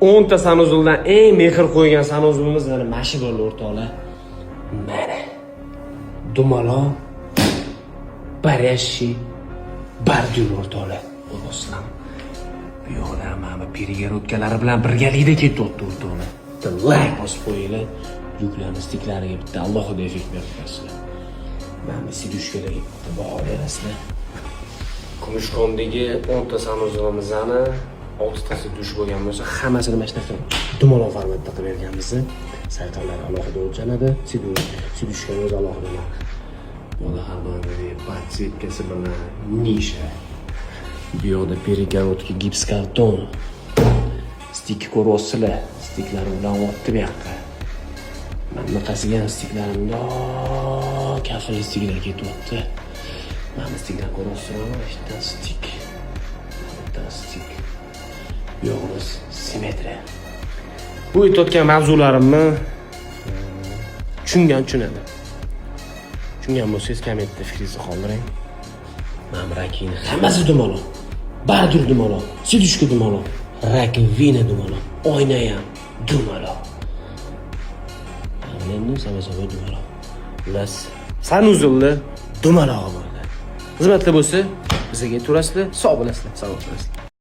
10 ta sanuzuldan eng mehr qo'ygan sanuzulimiz mana shu bo'ldi o'rtoqlar. Mana. Dumalo Baryashi Bardyur o'rtoqlar. O'zbekiston. Bu yoqda mana перегородкалari bilan birgalikda ketyapti o'rtoqlar. Like bosib qo'yinglar. Yuklarni stiklariga bitta alohida effekt berib qo'yasizlar. Mana sidushkalarga bitta baho berasizlar. Kumushkondagi 10 ta sanuzulimizni 6 tasi dush bo'lgan bo'lsa, hammasini mana shunaqa dumaloq formatda qilib berganmiz. Saytlar alohida o'lchanadi, sidushkani o'zi alohida. Yo'lda har doim podsetkasi bilan nisha. Bu yoqda перегородка gips karton. Stik ko'rasizlar, stiklar bilan o'tdi bu yoqqa. Mana qasiga ham stiklarimda kafil stiklar ketyapti. Mana stiklar ko'rasizlarmi? Ikkita stik. Bitta stik. Yo'g'imiz simmetriya. Bu aytayotgan mavzularimni tushunadi. Tushungan bo'lsangiz kommentda fikringizni qoldiring. Mana rakini hammasi dumaloq. Bardyur dumaloq, sidushka dumaloq, rakvina dumaloq, oyna ham dumaloq. Endi sama dumaloq. Ular sanuzulni dumalog'i bo'ldi. Xizmatda bo'lsa, bizga turasizlar, sog' bo'lasizlar, salomat bo'lasizlar.